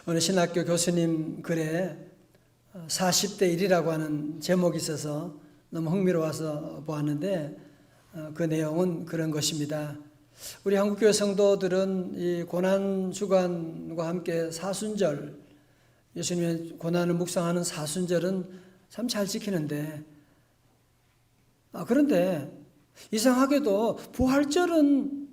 어느 신학교 교수님 글에 40대 1이라고 하는 제목이 있어서 너무 흥미로워서 보았는데 그 내용은 그런 것입니다. 우리 한국교회 성도들은 이 고난주간과 함께 사순절, 예수님의 고난을 묵상하는 사순절은 참 잘 지키는데 그런데 이상하게도 부활절은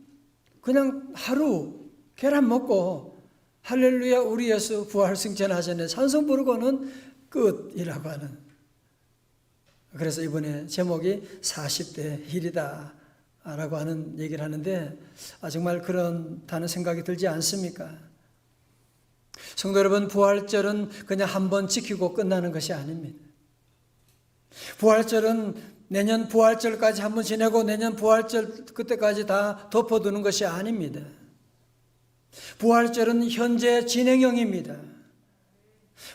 그냥 하루 계란 먹고 할렐루야 우리 예수 부활 승천하셨네 찬송 부르고는 끝이라고 하는, 그래서 이번에 제목이 40대 힐이다 라고 하는 얘기를 하는데 정말 그렇다는 생각이 들지 않습니까? 성도 여러분, 부활절은 그냥 한번 지키고 끝나는 것이 아닙니다. 부활절은 내년 부활절까지 한번 지내고 내년 부활절 그때까지 다 덮어두는 것이 아닙니다. 부활절은 현재 진행형입니다.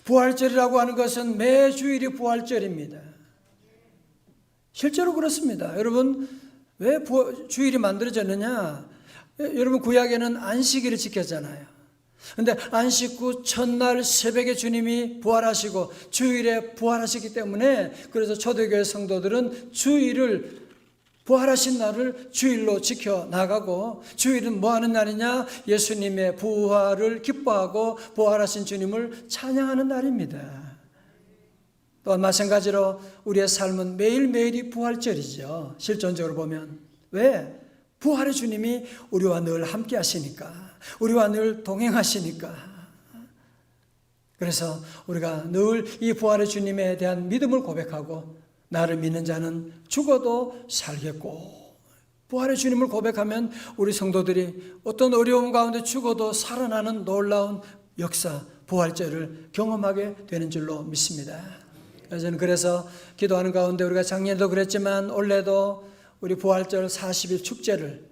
부활절이라고 하는 것은 매 주일이 부활절입니다. 실제로 그렇습니다. 여러분, 왜 주일이 만들어졌느냐? 여러분, 구약에는 안식일을 지켰잖아요. 그런데 안식 후 첫날 새벽에 주님이 부활하시고 주일에 부활하시기 때문에, 그래서 초대교회 성도들은 주일을, 부활하신 날을 주일로 지켜나가고, 주일은 뭐 하는 날이냐? 예수님의 부활을 기뻐하고 부활하신 주님을 찬양하는 날입니다. 또한 마찬가지로 우리의 삶은 매일매일이 부활절이죠. 실존적으로 보면. 왜? 부활의 주님이 우리와 늘 함께 하시니까, 우리와 늘 동행하시니까. 그래서 우리가 늘 이 부활의 주님에 대한 믿음을 고백하고, 나를 믿는 자는 죽어도 살겠고, 부활의 주님을 고백하면 우리 성도들이 어떤 어려움 가운데 죽어도 살아나는 놀라운 역사, 부활절을 경험하게 되는 줄로 믿습니다. 저는 그래서 기도하는 가운데 우리가 작년에도 그랬지만 올해도 우리 부활절 40일 축제를,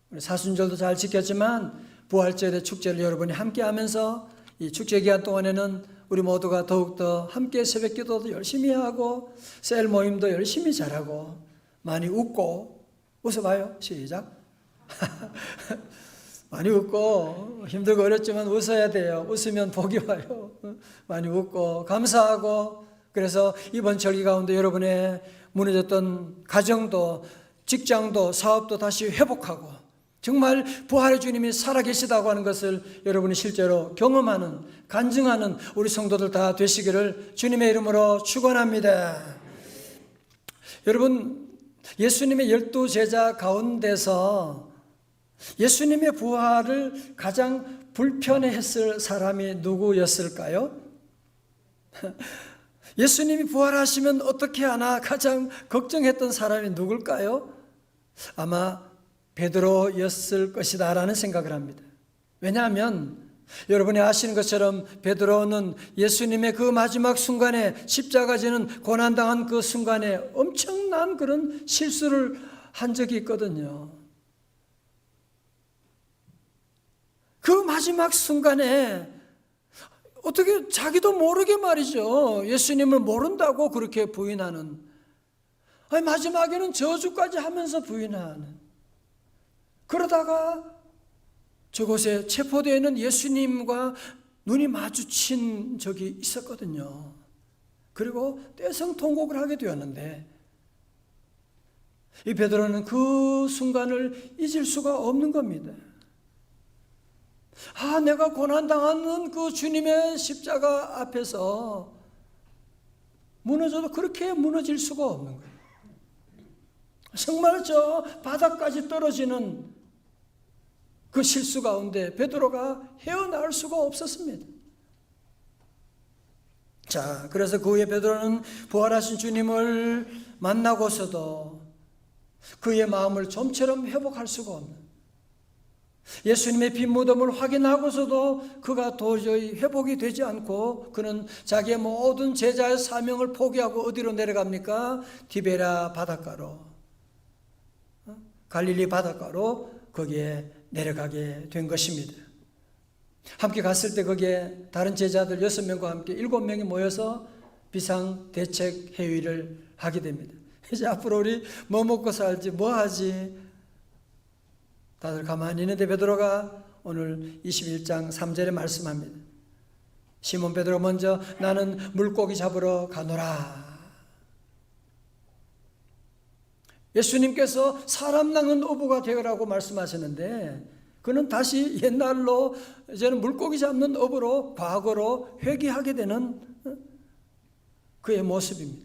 우리 사순절도 잘 지켰지만 부활절의 축제를 여러분이 함께 하면서 이 축제 기간 동안에는 우리 모두가 더욱더 함께 새벽 기도도 열심히 하고 셀 모임도 열심히 잘하고 많이 웃고, 웃어봐요. 시작. 많이 웃고, 힘들고 어렵지만 웃어야 돼요. 웃으면 복이 와요. 많이 웃고 감사하고, 그래서 이번 절기 가운데 여러분의 무너졌던 가정도 직장도 사업도 다시 회복하고, 정말 부활의 주님이 살아계시다고 하는 것을 여러분이 실제로 경험하는, 간증하는 우리 성도들 다 되시기를 주님의 이름으로 축원합니다. 여러분, 예수님의 12제자 가운데서 예수님의 부활을 가장 불편해했을 사람이 누구였을까요? 예수님이 부활하시면 어떻게 하나 가장 걱정했던 사람이 누굴까요? 아마 베드로였을 것이다 라는 생각을 합니다. 왜냐하면 여러분이 아시는 것처럼 베드로는 예수님의 그 마지막 순간에, 십자가 지는 고난당한 그 순간에 엄청난 그런 실수를 한 적이 있거든요. 그 마지막 순간에 어떻게 자기도 모르게 말이죠, 예수님을 모른다고 그렇게 부인하는, 마지막에는 저주까지 하면서 부인하는, 그러다가 저곳에 체포되어 있는 예수님과 눈이 마주친 적이 있었거든요. 그리고 떼성통곡을 하게 되었는데, 이 베드로는 그 순간을 잊을 수가 없는 겁니다. 내가 고난당하는 그 주님의 십자가 앞에서 무너져도 그렇게 무너질 수가 없는 거예요. 정말 저 바닥까지 떨어지는 그 실수 가운데 베드로가 헤어나올 수가 없었습니다. 자, 그래서 그 후에 베드로는 부활하신 주님을 만나고서도 그의 마음을 좀처럼 회복할 수가 없는, 예수님의 빈 무덤을 확인하고서도 그가 도저히 회복이 되지 않고 그는 자기의 모든 제자의 사명을 포기하고 어디로 내려갑니까? 디베랴 바닷가로, 갈릴리 바닷가로 거기에 내려가게 된 것입니다. 함께 갔을 때 거기에 다른 제자들 6명과 함께 7명이 모여서 비상대책 회의를 하게 됩니다. 이제 앞으로 우리 뭐 먹고 살지, 뭐 하지? 다들 가만히 있는데 베드로가 오늘 21장 3절에 말씀합니다. 시몬 베드로 먼저 나는 물고기 잡으러 가노라. 예수님께서 사람 낚는 어부가 되어라고 말씀하셨는데 그는 다시 옛날로 이제는 물고기 잡는 어부로 과거로 회귀하게 되는 그의 모습입니다.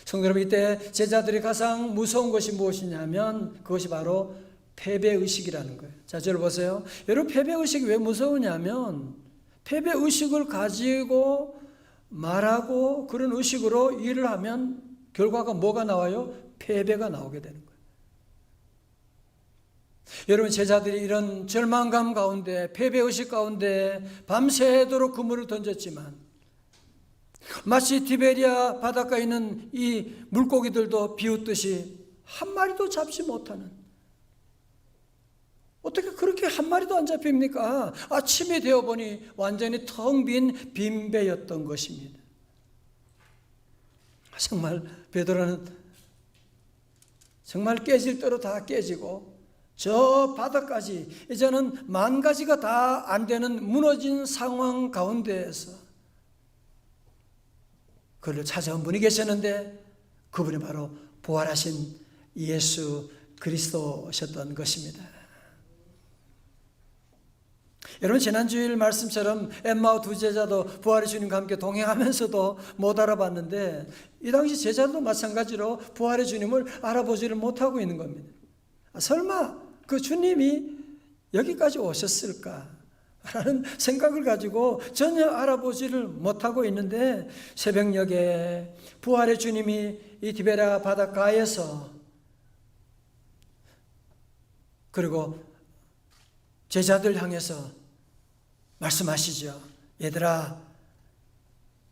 성도 여러분, 이때 제자들이 가장 무서운 것이 무엇이냐면 그것이 바로 패배의식이라는 거예요. 자, 저를 보세요. 여러분, 패배의식이 왜 무서우냐면 패배의식을 가지고 말하고 그런 의식으로 일을 하면 결과가 뭐가 나와요? 패배가 나오게 되는 거예요. 여러분, 제자들이 이런 절망감 가운데 패배의식 가운데 밤새도록 그물을 던졌지만 마치 티베리아 바닷가에 있는 이 물고기들도 비웃듯이 한 마리도 잡지 못하는, 어떻게 그렇게 한 마리도 안 잡힙니까? 아침이 되어보니 완전히 텅 빈 빈배였던 것입니다. 정말 베드로는 정말 깨질 대로 다 깨지고 저 바닥까지 이제는 만 가지가 다 안 되는 무너진 상황 가운데에서 그를 찾아온 분이 계셨는데 그분이 바로 부활하신 예수 그리스도셨던 것입니다. 여러분, 지난주일 말씀처럼 엠마오 두 제자도 부활의 주님과 함께 동행하면서도 못 알아봤는데 이 당시 제자도 마찬가지로 부활의 주님을 알아보지를 못하고 있는 겁니다. 설마 그 주님이 여기까지 오셨을까? 라는 생각을 가지고 전혀 알아보지를 못하고 있는데 새벽녘에 부활의 주님이 이 디베랴 바닷가에서 그리고 제자들 향해서 말씀하시죠. 얘들아,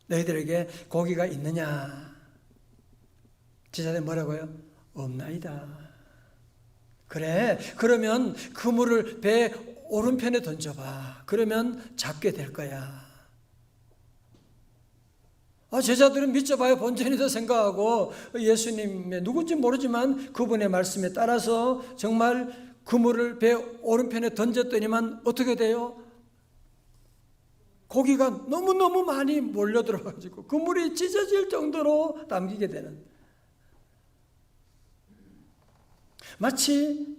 너희들에게 고기가 있느냐? 제자들 뭐라고요? 없나이다. 그래, 그러면 그물을 배 오른편에 던져봐. 그러면 잡게 될 거야. 제자들은 믿져봐야 본전이다 생각하고 예수님의 누군지 모르지만 그분의 말씀에 따라서 정말 그물을 배 오른편에 던졌더니만 어떻게 돼요? 고기가 너무너무 많이 몰려들어가지고 그물이 찢어질 정도로 담기게 되는, 마치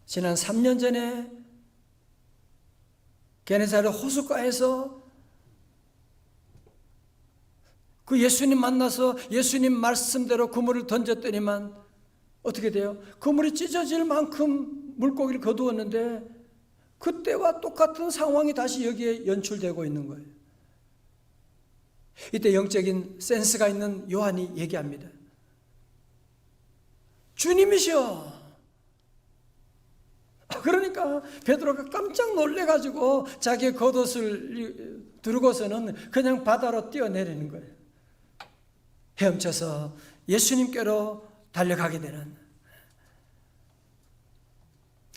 지난 3년 전에 게네사렛 호숫가에서 그 예수님 만나서 예수님 말씀대로 그물을 던졌더니만 어떻게 돼요? 그물이 찢어질 만큼 물고기를 거두었는데 그때와 똑같은 상황이 다시 여기에 연출되고 있는 거예요. 이때 영적인 센스가 있는 요한이 얘기합니다. 주님이시여. 그러니까 베드로가 깜짝 놀래가지고 자기의 겉옷을 두르고서는 그냥 바다로 뛰어내리는 거예요. 헤엄쳐서 예수님께로 달려가게 되는,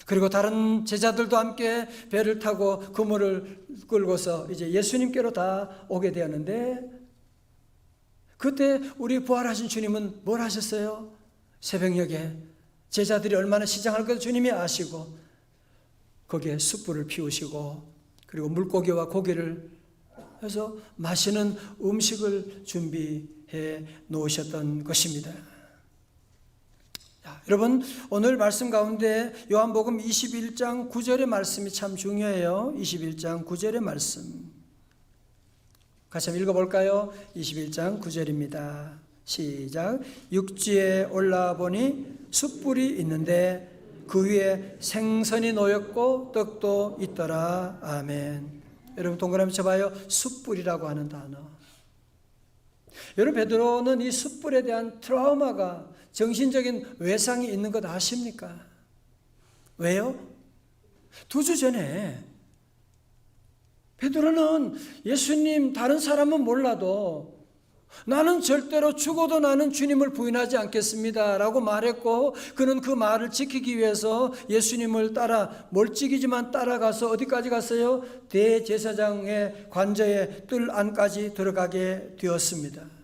그리고 다른 제자들도 함께 배를 타고 그물을 끌고서 이제 예수님께로 다 오게 되었는데 그때 우리 부활하신 주님은 뭘 하셨어요? 새벽녘에 제자들이 얼마나 시장할 것을 주님이 아시고 거기에 숯불을 피우시고 그리고 물고기와 고기를 해서 마시는 음식을 준비해 놓으셨던 것입니다. 자, 여러분, 오늘 말씀 가운데 요한복음 21장 9절의 말씀이 참 중요해요. 21장 9절의 말씀 같이 한번 읽어볼까요? 21장 9절입니다. 시작. 육지에 올라와 보니 숯불이 있는데 그 위에 생선이 놓였고 떡도 있더라. 아멘. 여러분, 동그라미 쳐봐요. 숯불이라고 하는 단어. 여러분, 베드로는 이 숯불에 대한 트라우마가, 정신적인 외상이 있는 것 아십니까? 왜요? 2주 전에 베드로는 예수님, 다른 사람은 몰라도 나는 절대로 죽어도 나는 주님을 부인하지 않겠습니다 라고 말했고, 그는 그 말을 지키기 위해서 예수님을 따라 멀찍이지만 따라가서 어디까지 갔어요? 대제사장의 관저의 뜰 안까지 들어가게 되었습니다.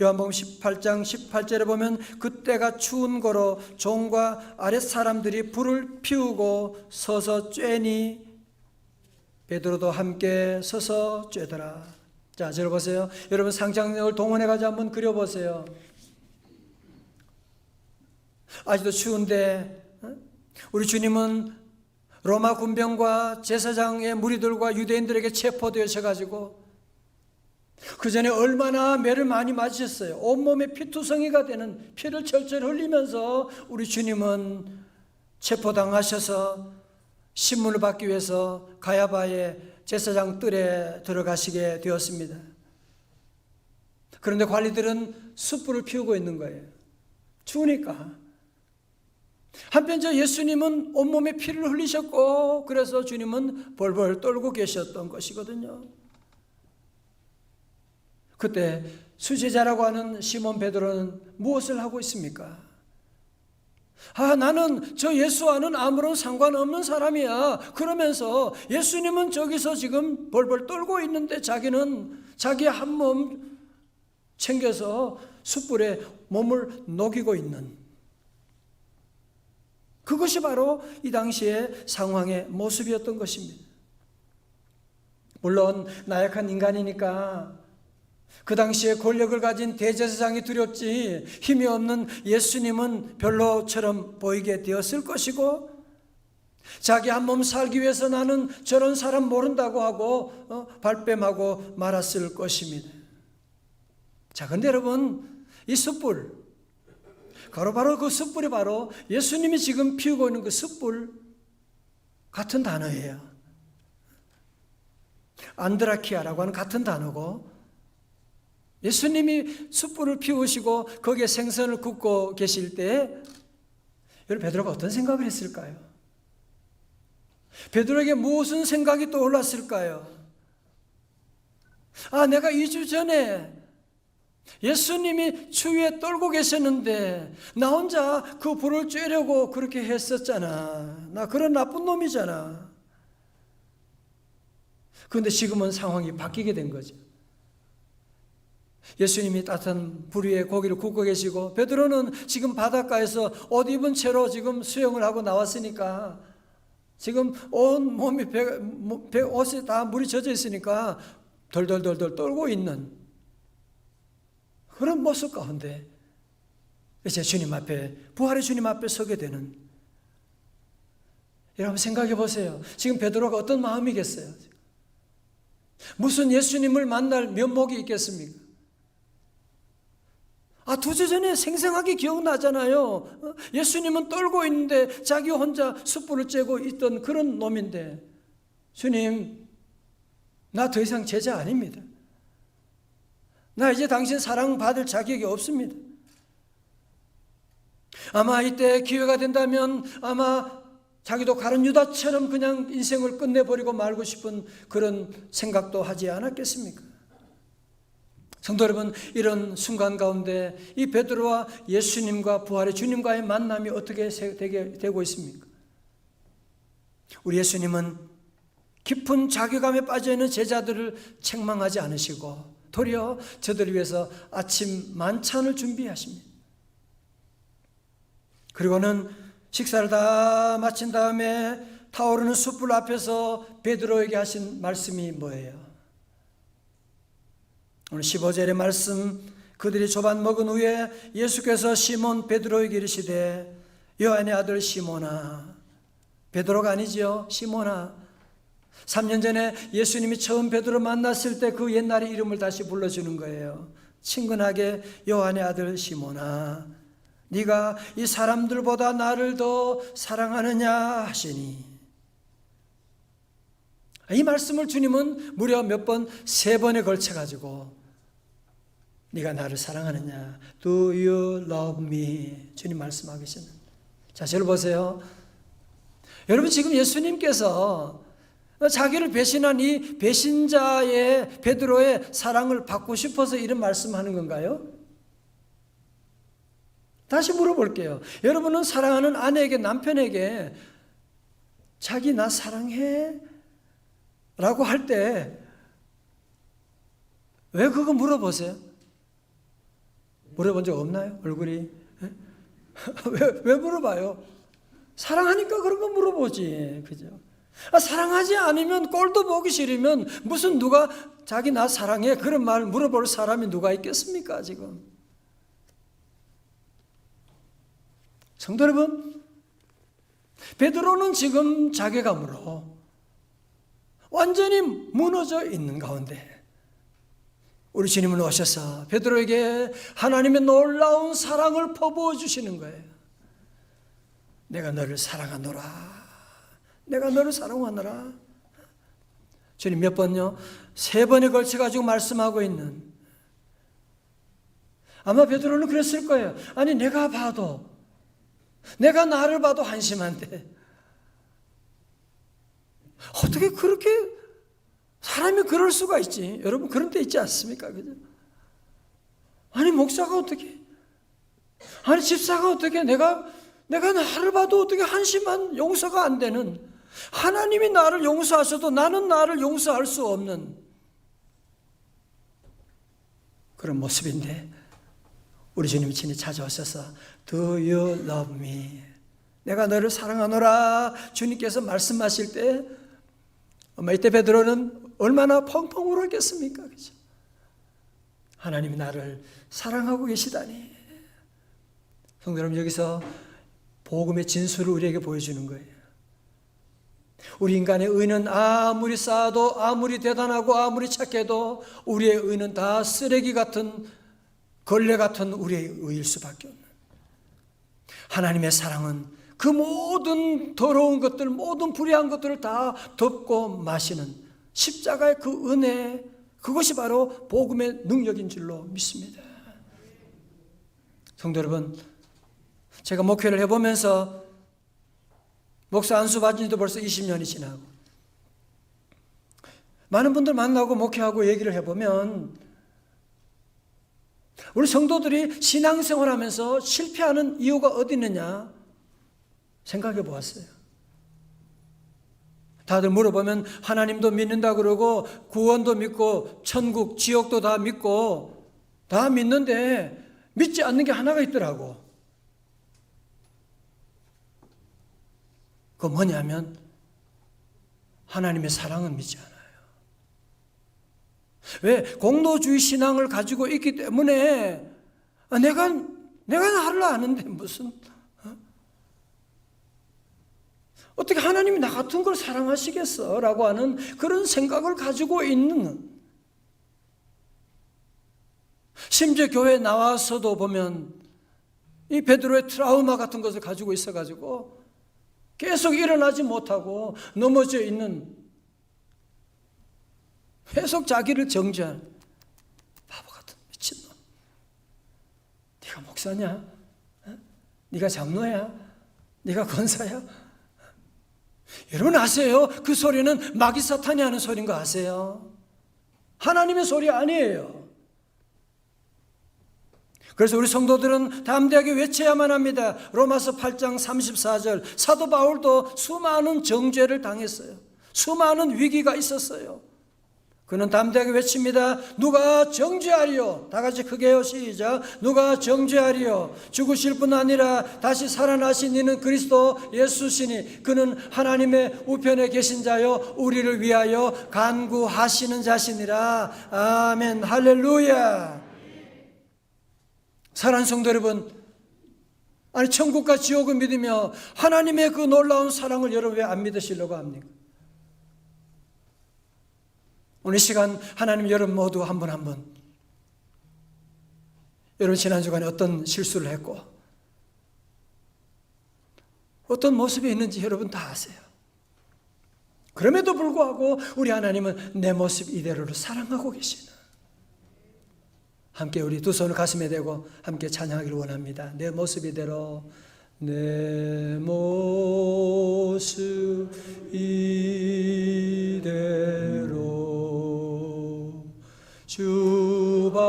요한복음 18장 18절에 보면 그때가 추운 거로 종과 아랫 사람들이 불을 피우고 서서 쬐니 베드로도 함께 서서 쬐더라. 자, 저를 보세요. 여러분 상상력을 동원해가지고 한번 그려보세요. 아직도 추운데 우리 주님은 로마 군병과 제사장의 무리들과 유대인들에게 체포되셔가지고 그 전에 얼마나 매를 많이 맞으셨어요. 온몸에 피투성이가 되는 피를 철철 흘리면서 우리 주님은 체포당하셔서 신문을 받기 위해서 가야바의 제사장 뜰에 들어가시게 되었습니다. 그런데 관리들은 숯불을 피우고 있는 거예요. 추우니까. 한편 저 예수님은 온몸에 피를 흘리셨고 그래서 주님은 벌벌 떨고 계셨던 것이거든요. 그때 수제자라고 하는 시몬 베드로는 무엇을 하고 있습니까? 나는 저 예수와는 아무런 상관없는 사람이야. 그러면서 예수님은 저기서 지금 벌벌 떨고 있는데 자기는 자기 한 몸 챙겨서 숯불에 몸을 녹이고 있는, 그것이 바로 이 당시의 상황의 모습이었던 것입니다. 물론 나약한 인간이니까 그 당시에 권력을 가진 대제사장이 두렵지 힘이 없는 예수님은 별로처럼 보이게 되었을 것이고, 자기 한 몸 살기 위해서 나는 저런 사람 모른다고 하고 발뺌하고 말았을 것입니다. 자, 근데 여러분, 이 숯불, 바로 그 숯불이 바로 예수님이 지금 피우고 있는 그 숯불 같은 단어예요. 안드라키아라고 하는 같은 단어고, 예수님이 숯불을 피우시고 거기에 생선을 굽고 계실 때 여러분 베드로가 어떤 생각을 했을까요? 베드로에게 무슨 생각이 떠올랐을까요? 내가 2주 전에 예수님이 추위에 떨고 계셨는데 나 혼자 그 불을 쬐려고 그렇게 했었잖아. 나 그런 나쁜 놈이잖아. 그런데 지금은 상황이 바뀌게 된 거죠. 예수님이 따뜻한 불 위에 고기를 굽고 계시고 베드로는 지금 바닷가에서 옷 입은 채로 지금 수영을 하고 나왔으니까 지금 온 몸이 옷에 다 물이 젖어 있으니까 덜덜덜덜 떨고 있는 그런 모습 가운데 이제 주님 앞에, 부활의 주님 앞에 서게 되는, 여러분 생각해 보세요. 지금 베드로가 어떤 마음이겠어요? 무슨 예수님을 만날 면목이 있겠습니까? 2주 전에 생생하게 기억나잖아요. 예수님은 떨고 있는데 자기 혼자 숯불을 쬐고 있던 그런 놈인데, 주님, 나 더 이상 제자 아닙니다. 나 이제 당신 사랑받을 자격이 없습니다. 아마 이때 기회가 된다면 아마 자기도 가룟 유다처럼 그냥 인생을 끝내버리고 말고 싶은 그런 생각도 하지 않았겠습니까? 성도 여러분, 이런 순간 가운데 이 베드로와 예수님과 부활의 주님과의 만남이 어떻게 되고 있습니까? 우리 예수님은 깊은 자괴감에 빠져있는 제자들을 책망하지 않으시고 도리어 저들을 위해서 아침 만찬을 준비하십니다. 그리고는 식사를 다 마친 다음에 타오르는 숯불 앞에서 베드로에게 하신 말씀이 뭐예요? 오늘 15절의 말씀, 그들이 조반 먹은 후에 예수께서 시몬 베드로에게 이르시되 요한의 아들 시몬아, 베드로가 아니지요, 시몬아. 3년 전에 예수님이 처음 베드로 만났을 때 그 옛날의 이름을 다시 불러주는 거예요. 친근하게 요한의 아들 시몬아, 네가 이 사람들보다 나를 더 사랑하느냐 하시니, 이 말씀을 주님은 무려 몇 번, 3번에 걸쳐 가지고 네가 나를 사랑하느냐, Do you love me? 주님 말씀하고 계시는. 자, 저를 보세요. 여러분, 지금 예수님께서 자기를 배신한 이 배신자의 베드로의 사랑을 받고 싶어서 이런 말씀하는 건가요? 다시 물어볼게요. 여러분은 사랑하는 아내에게, 남편에게 자기 나 사랑해? 라고 할 때 왜 그거 물어보세요? 물어본 적 없나요? 얼굴이? 왜 물어봐요? 사랑하니까 그런 거 물어보지. 그죠? 사랑하지 않으면, 꼴도 보기 싫으면 무슨 누가 자기 나 사랑해 그런 말 물어볼 사람이 누가 있겠습니까 지금? 성도 여러분, 베드로는 지금 자괴감으로 완전히 무너져 있는 가운데 우리 주님은 오셔서 베드로에게 하나님의 놀라운 사랑을 퍼부어 주시는 거예요. 내가 너를 사랑하노라. 내가 너를 사랑하노라. 주님 몇 번요? 3번에 걸쳐 가지고 말씀하고 있는, 아마 베드로는 그랬을 거예요. 아니 내가 나를 봐도 한심한데 어떻게 그렇게 사람이 그럴 수가 있지? 여러분 그런 때 있지 않습니까? 그죠? 아니 목사가 어떻게, 아니 집사가 어떻게, 내가 나를 봐도 어떻게 한심한, 용서가 안 되는, 하나님이 나를 용서하셔도 나는 나를 용서할 수 없는 그런 모습인데 우리 주님이 친히 찾아오셔서 Do you love me? 내가 너를 사랑하노라 주님께서 말씀하실 때 이때 베드로는 얼마나 펑펑 울었겠습니까? 그죠? 하나님이 나를 사랑하고 계시다니. 성도 여러분, 여기서 복음의 진수를 우리에게 보여주는 거예요. 우리 인간의 의는 아무리 쌓아도, 아무리 대단하고 아무리 착해도 우리의 의는 다 쓰레기 같은, 걸레 같은 우리의 의일 수밖에 없는, 하나님의 사랑은 그 모든 더러운 것들, 모든 불의한 것들을 다 덮고 마시는 십자가의 그 은혜, 그것이 바로 복음의 능력인 줄로 믿습니다. 성도 여러분, 제가 목회를 해보면서 목사 안수 받은 지도 벌써 20년이 지나고 많은 분들 만나고 목회하고 얘기를 해보면 우리 성도들이 신앙생활하면서 실패하는 이유가 어디 있느냐 생각해 보았어요. 다들 물어보면 하나님도 믿는다 그러고 구원도 믿고 천국, 지옥도 다 믿고 다 믿는데 믿지 않는 게 하나가 있더라고. 그거 뭐냐면 하나님의 사랑은 믿지 않아요. 왜? 공로주의 신앙을 가지고 있기 때문에 내가 나를 아는데 무슨 어떻게 하나님이 나 같은 걸 사랑하시겠어? 라고 하는 그런 생각을 가지고 있는, 심지어 교회에 나와서도 보면 이 베드로의 트라우마 같은 것을 가지고 있어가지고 계속 일어나지 못하고 넘어져 있는, 계속 자기를 정죄한 바보 같은 미친놈. 네가 목사냐? 네가 장로야? 네가 권사야? 여러분 아세요? 그 소리는 마귀 사탄이 하는 소리인 거 아세요? 하나님의 소리 아니에요. 그래서 우리 성도들은 담대하게 외쳐야만 합니다. 로마서 8장 34절, 사도 바울도 수많은 정죄를 당했어요. 수많은 위기가 있었어요. 그는 담대하게 외칩니다. 누가 정죄하리요? 다 같이 크게 해요. 시작. 누가 정죄하리요? 죽으실 뿐 아니라 다시 살아나신 이는 그리스도 예수시니 그는 하나님의 우편에 계신 자요 우리를 위하여 간구하시는 자시니라. 아멘. 할렐루야. 사랑하는 성도 여러분, 아니 천국과 지옥을 믿으며 하나님의 그 놀라운 사랑을 여러분 왜 안 믿으시려고 합니까? 오늘 시간 하나님 여러분 모두 한 분 한 분, 여러분 지난 주간에 어떤 실수를 했고 어떤 모습이 있는지 여러분 다 아세요. 그럼에도 불구하고 우리 하나님은 내 모습 이대로를 사랑하고 계시는, 함께 우리 두 손을 가슴에 대고 함께 찬양하기를 원합니다. 내 모습 이대로, 내 모습 이대로 주 받아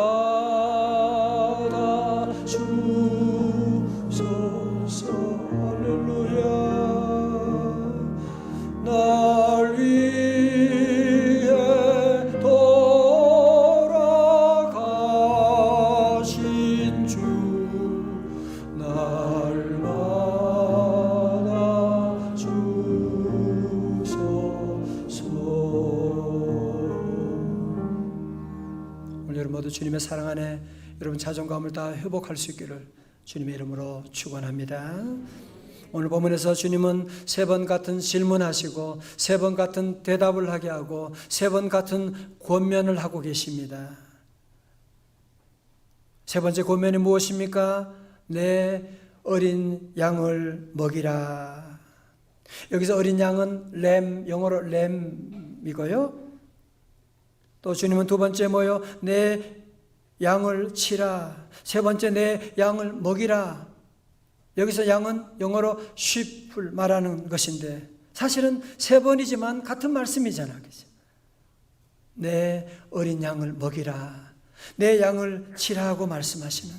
주소서. 할렐루야. 날 위해 돌아가신 주 날마다 주소서. 모두 주님의 사랑 안에 여러분 자존감을 다 회복할 수 있기를 주님의 이름으로 축원합니다. 오늘 본문에서 주님은 3번 같은 질문하시고 3번 같은 대답을 하게 하고 3번 같은 권면을 하고 계십니다. 3번째 권면이 무엇입니까? 내 어린 양을 먹이라. 여기서 어린 양은 램, 영어로 램이고요. 또 주님은 2번째 뭐요? 내 양을 치라. 3번째 내 양을 먹이라. 여기서 양은 영어로 sheep을 말하는 것인데 사실은 3번이지만 같은 말씀이잖아. 그죠? 내 어린 양을 먹이라. 내 양을 치라고 말씀하시는.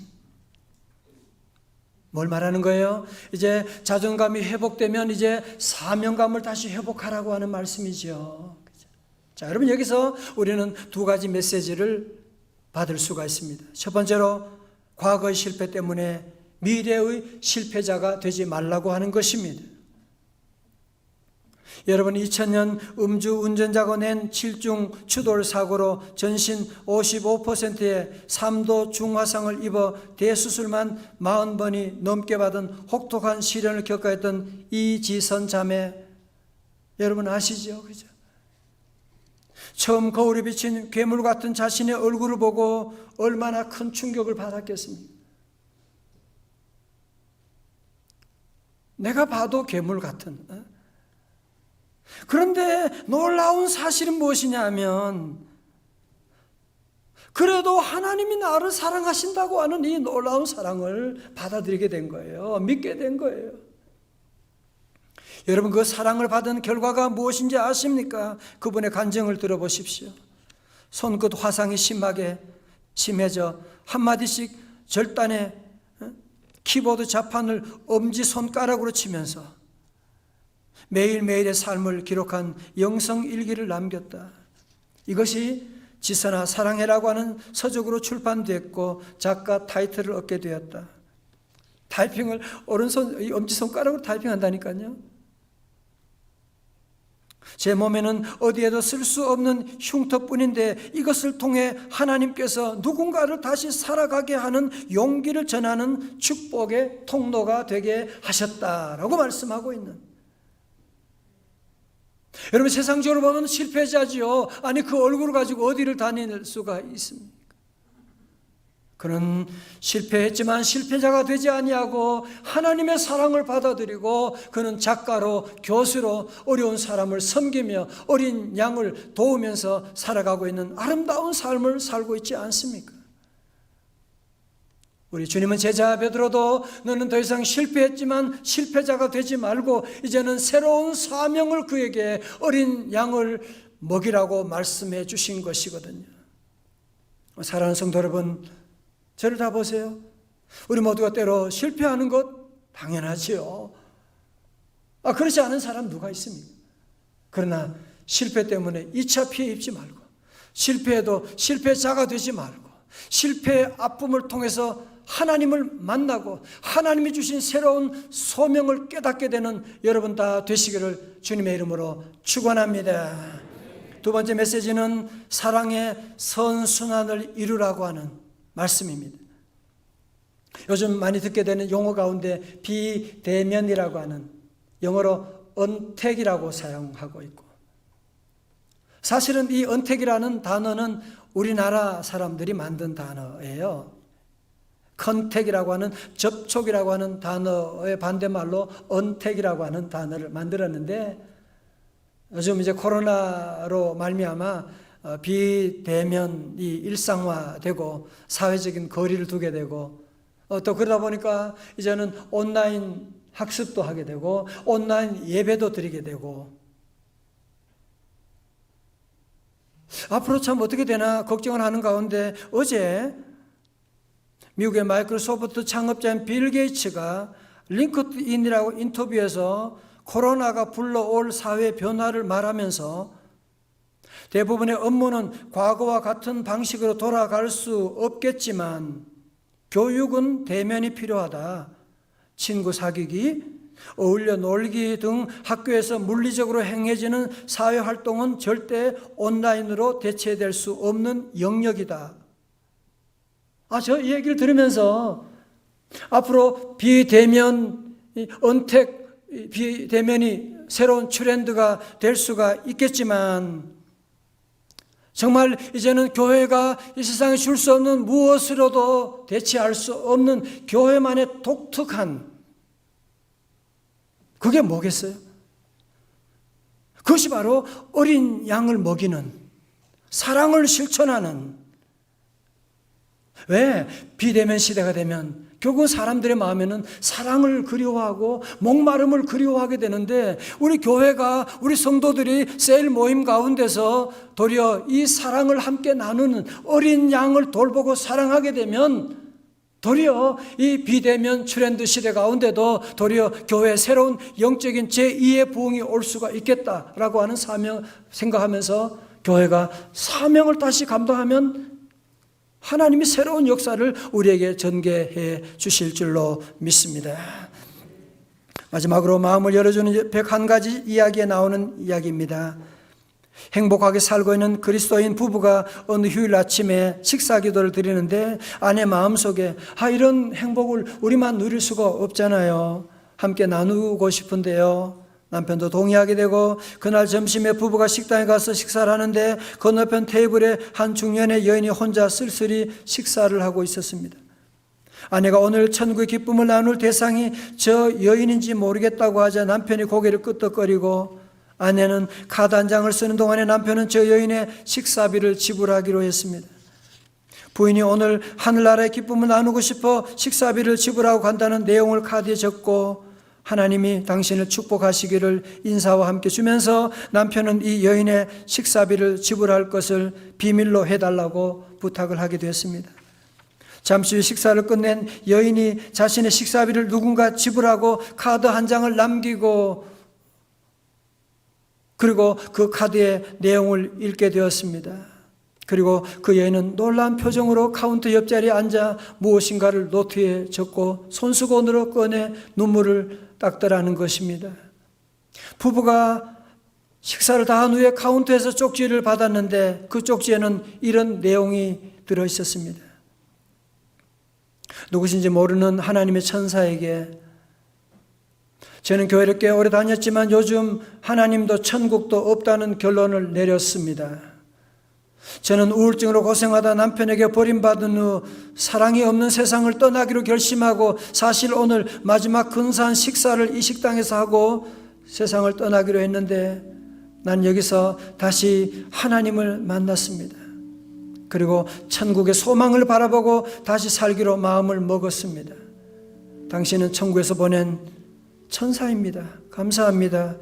뭘 말하는 거예요? 이제 자존감이 회복되면 이제 사명감을 다시 회복하라고 하는 말씀이죠. 자, 여러분 여기서 우리는 2가지 메시지를 받을 수가 있습니다. 첫 번째로 과거의 실패 때문에 미래의 실패자가 되지 말라고 하는 것입니다. 여러분 2000년 음주운전자가 낸 7중 추돌 사고로 전신 55%의 3도 중화상을 입어 대수술만 40번이 넘게 받은 혹독한 시련을 겪어야 했던 이지선 자매 여러분 아시죠? 그죠? 처음 거울에 비친 괴물 같은 자신의 얼굴을 보고 얼마나 큰 충격을 받았겠습니까? 내가 봐도 괴물 같은. 그런데 놀라운 사실은 무엇이냐 하면 그래도 하나님이 나를 사랑하신다고 하는 이 놀라운 사랑을 받아들이게 된 거예요. 믿게 된 거예요. 여러분 그 사랑을 받은 결과가 무엇인지 아십니까? 그분의 간증을 들어보십시오. 손끝 화상이 심해져 한마디씩 절단에 키보드 자판을 엄지손가락으로 치면서 매일매일의 삶을 기록한 영성일기를 남겼다. 이것이 지선아 사랑해라고 하는 서적으로 출판됐고 작가 타이틀을 얻게 되었다. 타이핑을 오른손 엄지손가락으로 타이핑한다니까요. 제 몸에는 어디에도 쓸 수 없는 흉터뿐인데 이것을 통해 하나님께서 누군가를 다시 살아가게 하는 용기를 전하는 축복의 통로가 되게 하셨다라고 말씀하고 있는. 여러분 세상적으로 보면 실패자지요. 아니 그 얼굴을 가지고 어디를 다닐 수가 있습니까? 그는 실패했지만 실패자가 되지 아니하고 하나님의 사랑을 받아들이고 그는 작가로 교수로 어려운 사람을 섬기며 어린 양을 도우면서 살아가고 있는 아름다운 삶을 살고 있지 않습니까? 우리 주님은 제자 베드로도 너는 더 이상 실패했지만 실패자가 되지 말고 이제는 새로운 사명을 그에게 어린 양을 먹이라고 말씀해 주신 것이거든요. 사랑하는 성도 여러분, 저를 다 보세요. 우리 모두가 때로 실패하는 것 당연하지요. 그렇지 않은 사람 누가 있습니까? 그러나 실패 때문에 2차 피해 입지 말고 실패해도 실패자가 되지 말고 실패의 아픔을 통해서 하나님을 만나고 하나님이 주신 새로운 소명을 깨닫게 되는 여러분 다 되시기를 주님의 이름으로 축원합니다. 2번째 메시지는 사랑의 선순환을 이루라고 하는 말씀입니다. 요즘 많이 듣게 되는 용어 가운데 비대면이라고 하는 영어로 언택이라고 사용하고 있고 사실은 이 언택이라는 단어는 우리나라 사람들이 만든 단어예요. 컨택이라고 하는 접촉이라고 하는 단어의 반대말로 언택이라고 하는 단어를 만들었는데 요즘 이제 코로나로 말미암아 비대면이 일상화되고 사회적인 거리를 두게 되고 또 그러다 보니까 이제는 온라인 학습도 하게 되고 온라인 예배도 드리게 되고 앞으로 참 어떻게 되나 걱정을 하는 가운데 어제 미국의 마이크로소프트 창업자인 빌 게이츠가 링크드인이라고 인터뷰에서 코로나가 불러올 사회 변화를 말하면서 대부분의 업무는 과거와 같은 방식으로 돌아갈 수 없겠지만 교육은 대면이 필요하다. 친구 사귀기, 어울려 놀기 등 학교에서 물리적으로 행해지는 사회활동은 절대 온라인으로 대체될 수 없는 영역이다. 저 이 얘기를 들으면서 앞으로 비대면 언택 비대면이 새로운 트렌드가 될 수가 있겠지만 정말 이제는 교회가 이 세상에 줄 수 없는 무엇으로도 대체할 수 없는 교회만의 독특한 그게 뭐겠어요? 그것이 바로 어린 양을 먹이는 사랑을 실천하는 왜? 비대면 시대가 되면 결국 사람들의 마음에는 사랑을 그리워하고 목마름을 그리워하게 되는데 우리 교회가 우리 성도들이 셀 모임 가운데서 도리어 이 사랑을 함께 나누는 어린 양을 돌보고 사랑하게 되면 도리어 이 비대면 트렌드 시대 가운데도 도리어 교회에 새로운 영적인 제2의 부흥이 올 수가 있겠다라고 하는 사명 생각하면서 교회가 사명을 다시 감당하면 하나님이 새로운 역사를 우리에게 전개해 주실 줄로 믿습니다. 마지막으로 마음을 열어주는 101가지 이야기에 나오는 이야기입니다. 행복하게 살고 있는 그리스도인 부부가 어느 휴일 아침에 식사 기도를 드리는데 아내 마음속에 이런 행복을 우리만 누릴 수가 없잖아요. 함께 나누고 싶은데요. 남편도 동의하게 되고 그날 점심에 부부가 식당에 가서 식사를 하는데 건너편 테이블에 한 중년의 여인이 혼자 쓸쓸히 식사를 하고 있었습니다. 아내가 오늘 천국의 기쁨을 나눌 대상이 저 여인인지 모르겠다고 하자 남편이 고개를 끄덕거리고 아내는 카드 한 장을 쓰는 동안에 남편은 저 여인의 식사비를 지불하기로 했습니다. 부인이 오늘 하늘나라의 기쁨을 나누고 싶어 식사비를 지불하고 간다는 내용을 카드에 적고 하나님이 당신을 축복하시기를 인사와 함께 주면서 남편은 이 여인의 식사비를 지불할 것을 비밀로 해달라고 부탁을 하게 되었습니다. 잠시 후 식사를 끝낸 여인이 자신의 식사비를 누군가 지불하고 카드 한 장을 남기고 그리고 그 카드의 내용을 읽게 되었습니다. 그리고 그 여인은 놀란 표정으로 카운터 옆자리에 앉아 무엇인가를 노트에 적고 손수건으로 꺼내 눈물을 닦더라는 것입니다. 부부가 식사를 다 한 후에 카운터에서 쪽지를 받았는데 그 쪽지에는 이런 내용이 들어 있었습니다. 누구신지 모르는 하나님의 천사에게 저는 교회를 꽤 오래 다녔지만 요즘 하나님도 천국도 없다는 결론을 내렸습니다. 저는 우울증으로 고생하다 남편에게 버림받은 후 사랑이 없는 세상을 떠나기로 결심하고 사실 오늘 마지막 근사한 식사를 이 식당에서 하고 세상을 떠나기로 했는데 난 여기서 다시 하나님을 만났습니다. 그리고 천국의 소망을 바라보고 다시 살기로 마음을 먹었습니다. 당신은 천국에서 보낸 천사입니다. 감사합니다.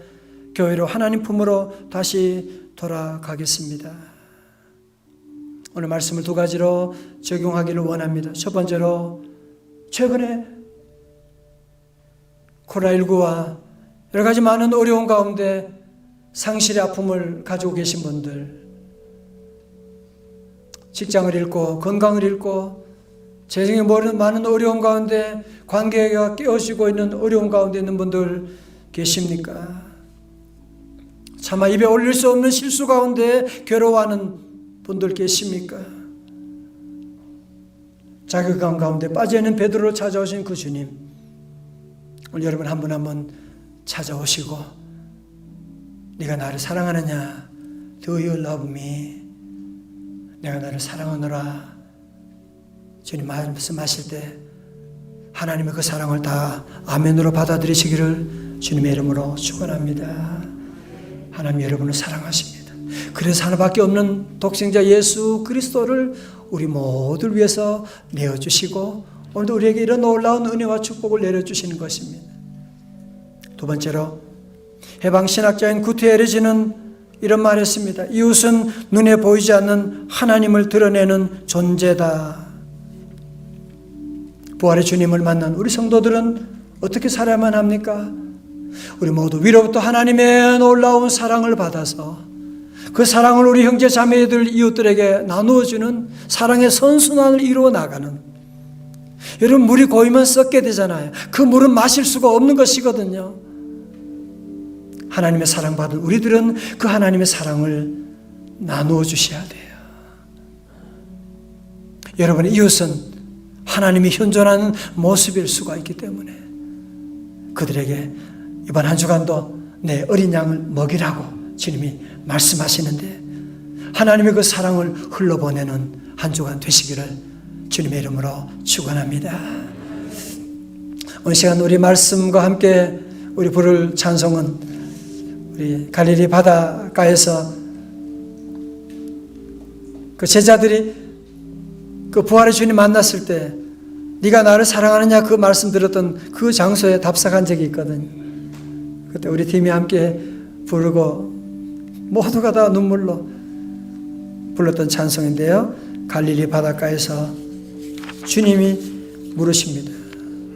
교회로 하나님 품으로 다시 돌아가겠습니다. 오늘 말씀을 두 가지로 적용하기를 원합니다. 첫 번째로 최근에 코로나19와 여러 가지 많은 어려운 가운데 상실의 아픔을 가지고 계신 분들, 직장을 잃고 건강을 잃고 재정에 많은 어려운 가운데 관계가 깨어지고 있는 어려운 가운데 있는 분들 계십니까? 차마 입에 올릴 수 없는 실수 가운데 괴로워하는 분들 계십니까? 자격감 가운데 빠져있는 베드로를 찾아오신 그 주님, 오늘 여러분 한 분 한 분 찾아오시고 네가 나를 사랑하느냐? Do you love me? 내가 나를 사랑하노라. 주님 말씀하실 때 하나님의 그 사랑을 다 아멘으로 받아들이시기를 주님의 이름으로 축원합니다. 하나님 여러분을 사랑하십니다. 그래서 하나밖에 없는 독생자 예수 그리스도를 우리 모두를 위해서 내어주시고 오늘도 우리에게 이런 놀라운 은혜와 축복을 내려주시는 것입니다. 두 번째로 해방신학자인 구테 에르지는 이런 말을 했습니다. 이웃은 눈에 보이지 않는 하나님을 드러내는 존재다. 부활의 주님을 만난 우리 성도들은 어떻게 살아야만 합니까? 우리 모두 위로부터 하나님의 놀라운 사랑을 받아서 그 사랑을 우리 형제 자매들 이웃들에게 나누어주는 사랑의 선순환을 이루어 나가는, 여러분 물이 고이면 썩게 되잖아요. 그 물은 마실 수가 없는 것이거든요. 하나님의 사랑받은 우리들은 그 하나님의 사랑을 나누어 주셔야 돼요. 여러분의 이웃은 하나님이 현존하는 모습일 수가 있기 때문에 그들에게 이번 한 주간도 내 어린 양을 먹이라고 주님이 말씀하시는데 하나님의 그 사랑을 흘러보내는 한 주간 되시기를 주님의 이름으로 축원합니다. 오늘 시간 우리 말씀과 함께 우리 부를 찬송은 우리 갈릴리 바닷가에서 그 제자들이 그 부활의 주님 만났을 때 네가 나를 사랑하느냐 그 말씀 들었던 그 장소에 답석한 적이 있거든요. 그때 우리 팀이 함께 부르고 모두가 다 눈물로 불렀던 찬송인데요. 갈릴리 바닷가에서 주님이 물으십니다.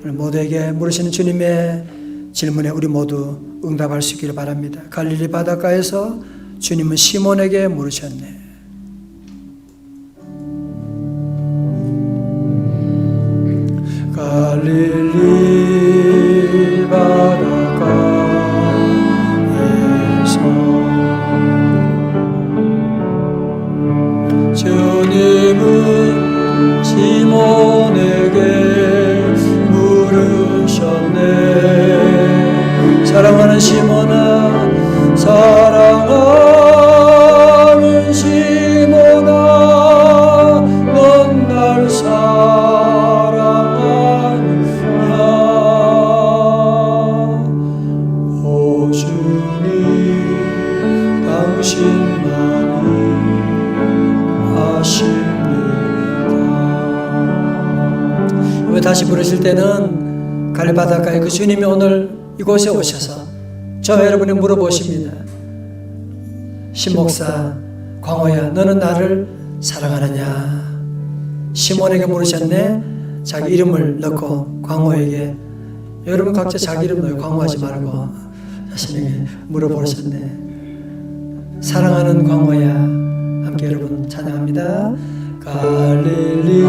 모두에게 물으시는 주님의 질문에 우리 모두 응답할 수 있기를 바랍니다. 갈릴리 바닷가에서 주님은 시몬에게 물으셨네. 갈릴리 바닷가에서 주님은 시몬에게 물으셨네. 사랑하는 시몬아, 사랑하는 시몬아, 넌 날 사랑하느냐. 오 주님, 당신만이 왜 다시 부르실 때는 갈릴리 바닷가에 그 주님이 오늘 이곳에 오셔서 저 여러분이 물어보십니다. 신목사 광호야, 너는 나를 사랑하느냐? 시몬에게 물으셨네. 자기 이름을 넣고 광호에게, 여러분 각자 자기 이름 넣어 광호하지 말고 자신에게 물어보셨네. 사랑하는 광호야, 함께 여러분 찬양합니다. 갈릴리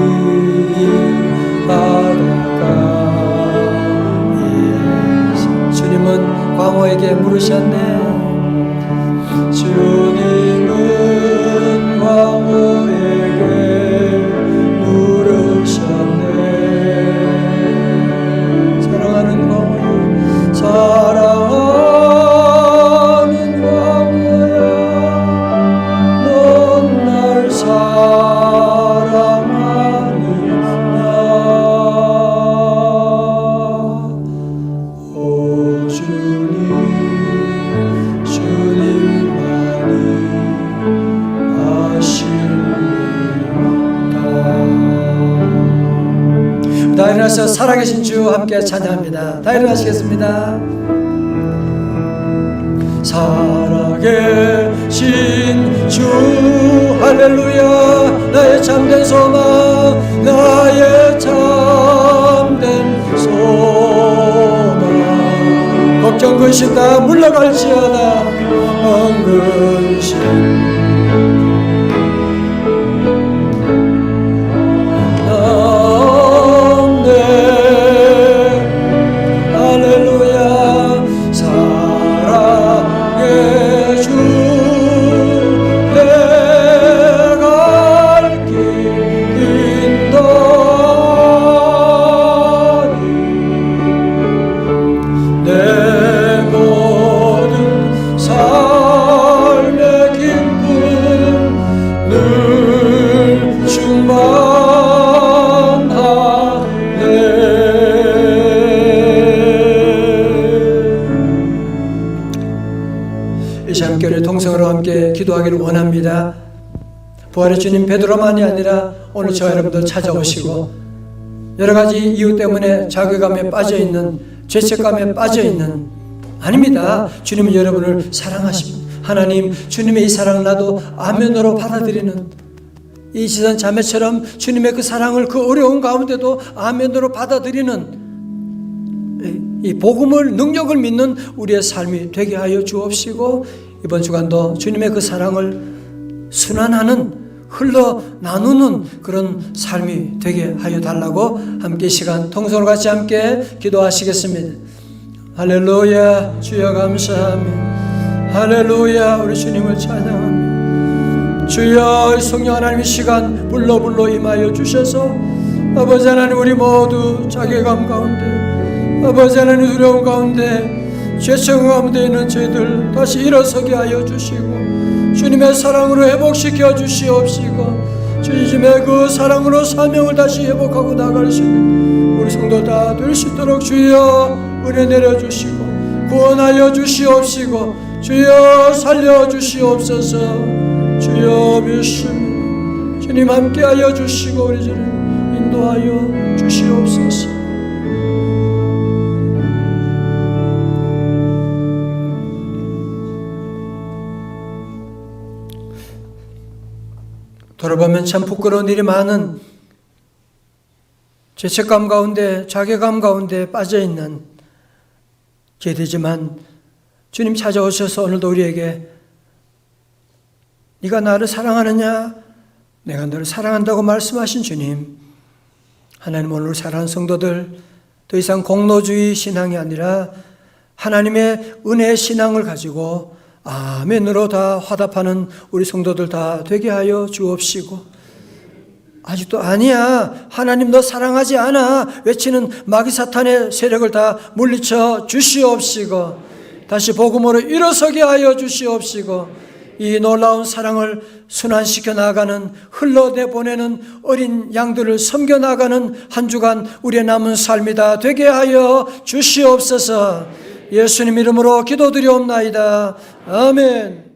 바닷가에서 주님은 광호에게 물으셨네. 주님은 광호에게 물으셨네. 사랑하는 광호야, 사랑하는 광호야, 넌 날 사랑하느냐. 오 주님, 주님만이 아십니다. 다 일어나서 살아계신 주 함께 찬양합니다. 다 일어나시겠습니다. 살아계신 주 할렐루야, 나의 참된 소망, 나의 참된 소망. 걱정 근심 다 물러갈지어다. 근심 동성으로 함께 기도하기를 원합니다. 부활의 주님 베드로만이 아니라 오늘 저 여러분도 찾아오시고 여러 가지 이유 때문에 자괴감에 빠져있는, 죄책감에 빠져있는, 아닙니다. 주님은 여러분을 사랑하십니다. 하나님, 주님의 이 사랑 나도 아멘으로 받아들이는 이 지선 자매처럼 주님의 그 사랑을 그 어려운 가운데도 아멘으로 받아들이는 이 복음을, 능력을 믿는 우리의 삶이 되게 하여 주옵시고 이번 주간도 주님의 그 사랑을 순환하는, 흘러 나누는 그런 삶이 되게 하여 달라고 함께 시간 통성으로 같이 함께 기도하시겠습니다. 할렐루야, 주여 감사합니다. 할렐루야, 우리 주님을 찬양합니다. 주여, 성령 하나님의 시간 불러 임하여 주셔서 아버지 하나님, 우리 모두 자괴감 가운데, 아버지 하나님, 두려움 가운데, 죄성 가운데 있는 저희들 다시 일어서게 하여 주시고, 주님의 사랑으로 회복시켜 주시옵시고, 주님의 그 사랑으로 사명을 다시 회복하고 나갈 수 있는 우리 성도 다 될 수 있도록 주여 은혜 내려주시고 구원하여 주시옵시고, 주여 살려 주시옵소서. 주여 믿습니다. 주님 함께하여 주시고 우리 주를 인도하여 주시옵소서. 돌아보면 참 부끄러운 일이 많은 죄책감 가운데, 자괴감 가운데 빠져있는 죄되지만 주님 찾아오셔서 오늘도 우리에게 네가 나를 사랑하느냐? 내가 너를 사랑한다고 말씀하신 주님, 하나님, 오늘 사랑하는 성도들 더 이상 공로주의 신앙이 아니라 하나님의 은혜의 신앙을 가지고 아멘으로 다 화답하는 우리 성도들 다 되게 하여 주옵시고, 아직도 아니야, 하나님 너 사랑하지 않아 외치는 마귀 사탄의 세력을 다 물리쳐 주시옵시고, 다시 복음으로 일어서게 하여 주시옵시고, 이 놀라운 사랑을 순환시켜 나가는, 흘러내보내는 어린 양들을 섬겨 나가는 한 주간 우리의 남은 삶이 다 되게 하여 주시옵소서. 예수님 이름으로 기도드리옵나이다. 아멘.